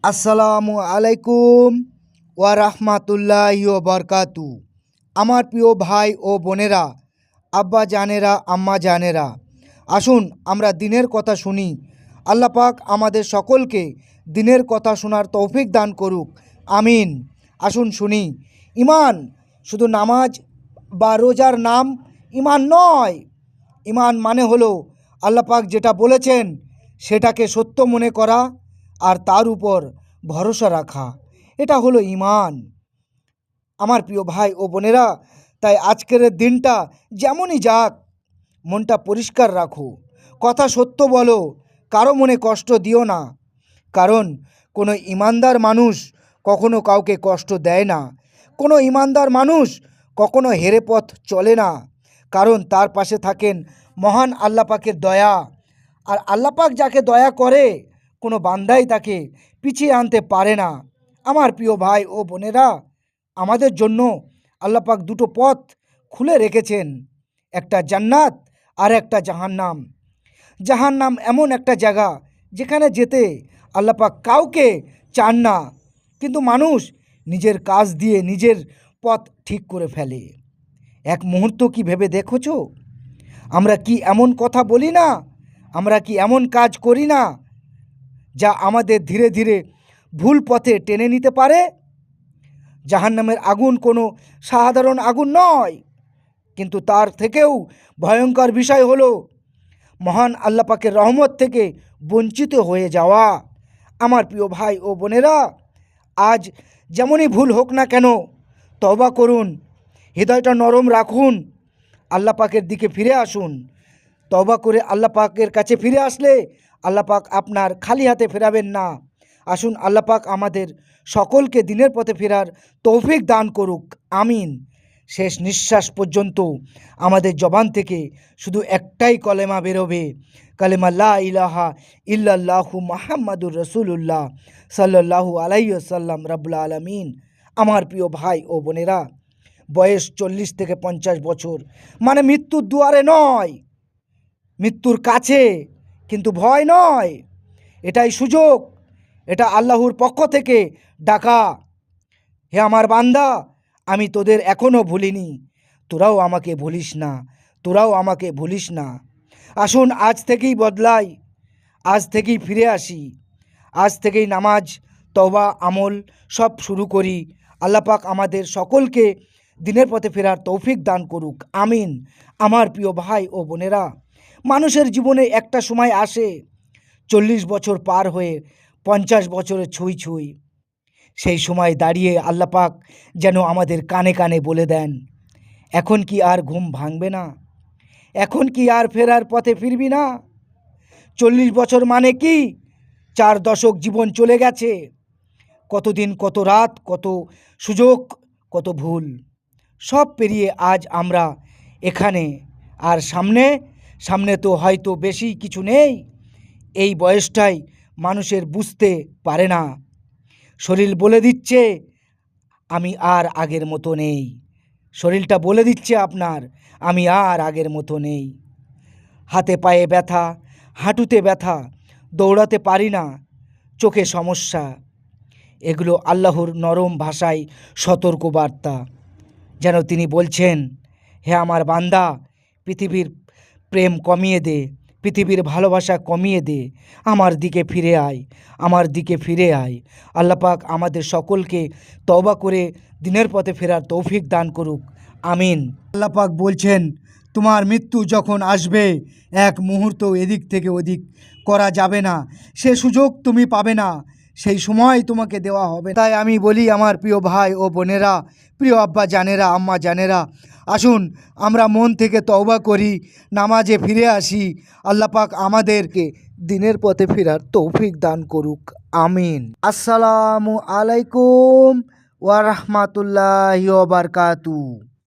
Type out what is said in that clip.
আসসালামু আলাইকুম ওয়া রাহমাতুল্লাহি ওয়া বারাকাতু। আমার প্রিয় ভাই ও বোনেরা, আব্বা জানেরা, আম্মা জানেরা, আসুন আমরা দিনের কথা শুনি। আল্লাহ পাক আমাদের সকলকে দিনের কথা শোনার তৌফিক দান করুক, আমিন। আসুন শুনি। ঈমান শুধু নামাজ বা রোজার নাম ঈমান নয়। ঈমান মানে হলো আল্লাহ পাক যেটা বলেছেন সেটাকে সত্য মনে করা আর তার উপর ভরসা রাখা, এটা হলো ঈমান। আমার প্রিয় ভাই ও বোনেরা, তাই আজকের দিনটা যেমনই যাক, মনটা পরিষ্কার রাখো, কথা সত্য বলো, কারো মনে কষ্ট দিও না। কারণ কোনো ঈমানদার মানুষ কখনো কাউকে কষ্ট দেয় না। কোনো ঈমানদার মানুষ কখনো হেরে পথ চলে না, কারণ তার পাশে থাকেন মহান আল্লাহ পাকের দয়া। আর আল্লাহ পাক যাকে দয়া করে কোনো বান্দাই তাকে পিছিয়ে আনতে পারে না। আমার প্রিয় ভাই ও বোনেরা, আমাদের জন্য আল্লাহ পাক দুটো পথ খুলে রেখেছেন, একটা জান্নাত আর একটা জাহান্নাম। জাহান্নাম এমন একটা জায়গা যেখানে যেতে আল্লাহ পাক কাউকে চান না, কিন্তু মানুষ নিজের কাজ দিয়ে নিজের পথ ঠিক করে ফেলে। এক মুহূর্ত কি ভেবে দেখেছো, আমরা কি এমন কথা বলি না, আমরা কি এমন কাজ করি না যা আমাদের ধীরে ধীরে ভুল পথে টেনে নিতে পারে? জাহান্নামের আগুন কোনো সাধারণ আগুন নয়, কিন্তু তার থেকেও ভয়ঙ্কর বিষয় হলো মহান আল্লাহ পাকের রহমত থেকে বঞ্চিত হয়ে যাওয়া। আমার প্রিয় ভাই ও বোনেরা, আজ যেমনই ভুল হোক না কেন, তওবা করুন, হৃদয়টা নরম রাখুন, আল্লাহ পাকের দিকে ফিরে আসুন। তওবা করে আল্লাহ পাকের কাছে ফিরে আসলে আল্লাহ পাক আপনার খালি হাতে ফেরাবেন না। আসুন আল্লাহ পাক আমাদের সকলকে দিনের পথে ফেরার তৌফিক দান করুক, আমিন। শেষ নিঃশ্বাস পর্যন্ত আমাদের জবান থেকে শুধু একটাই কলেমা বেরোবে, কালেমা লা ইলাহা ইল্লাল্লাহু মুহাম্মাদুর রাসূলুল্লাহ সাল্লাল্লাহু আলাইহি ওয়াসাল্লাম রাব্বুল আলামিন। আমার প্রিয় ভাই ও বোনেরা, বয়স 40 থেকে 50 বছর মানে মৃত্যুর দুয়ারে নয়, মৃত্যুর কাছে, কিন্তু ভয় নয়। এটাই সুযোগ, এটা আল্লাহর পক্ষ থেকে ডাকা। হে আমার বান্দা, আমি তোদের এখনও ভুলিনি, তোরাও আমাকে ভুলিস না, তোরাও আমাকে ভুলিস না। আসুন আজ থেকেই বদলাই, আজ থেকেই ফিরে আসি, আজ থেকেই নামাজ, তওবা, আমল সব শুরু করি। আল্লাহ পাক আমাদের সকলকে দিনের পথে ফেরার তৌফিক দান করুক, আমিন। আমার প্রিয় ভাই ও বোনেরা, মানুষের জীবনে একটা সময় আসে 40 বছর পার হয়ে 50 বছরে ছুঁই ছুঁই। সেই সময় দাঁড়িয়ে আল্লাহ পাক যেন আমাদের কানে কানে বলে দেন, এখন কি আর ঘুম ভাঙবে না? এখন কি আর ফেরার পথে ফিরবি না? 40 বছর মানে কি 4 দশক জীবন চলে গেছে। কতদিন, কত রাত, কত সুযোগ, কত ভুল, সব পেরিয়ে আজ আমরা এখানে। আর সামনে, সামনে তো হয়তো বেশি কিছু নেই। এই বয়সটাই মানুষের বুঝতে পারে না। শরীর বলে দিচ্ছে আমি আর আগের মতো নেই, শরীরটা বলে দিচ্ছে আপনার আমি আর আগের মতো নেই। হাতে পায়ে ব্যথা, হাঁটুতে ব্যথা, দৌড়াতে পারি না, চোখে সমস্যা, এগুলো আল্লাহর নরম ভাষায় সতর্ক বার্তা। যেন তিনি বলছেন, হে আমার বান্দা, পৃথিবীর প্রেম কমিয়ে দে, পৃথিবীর ভালোবাসা কমিয়ে দে, আমার দিকে ফিরে আয়, আমার দিকে ফিরে আয়। আল্লাহ পাক আমাদের সকলকে তওবা করে দিনের পথে ফেরার তৌফিক দান করুক, আমিন। আল্লাহ পাক বলছেন, তোমার মৃত্যু যখন আসবে, এক মুহূর্ত এদিক থেকে ওদিক করা যাবে না, সে সুযোগ তুমি পাবে না, সেই সময় তোমাকে দেওয়া হবে। তাই আমি বলি আমার প্রিয় ভাই ও বোনেরা, প্রিয় আব্বা জানেরা, আম্মা জানেরা, আসুন আমরা মন থেকে তওবা করি, নামাজে ফিরে আসি। আল্লাহ পাক আমাদেরকে দিনের পথে ফেরার তৌফিক দান করুক, আমিন। আসসালামু আলাইকুম ওয়া রাহমাতুল্লাহি ওয়া বারাকাতুহু।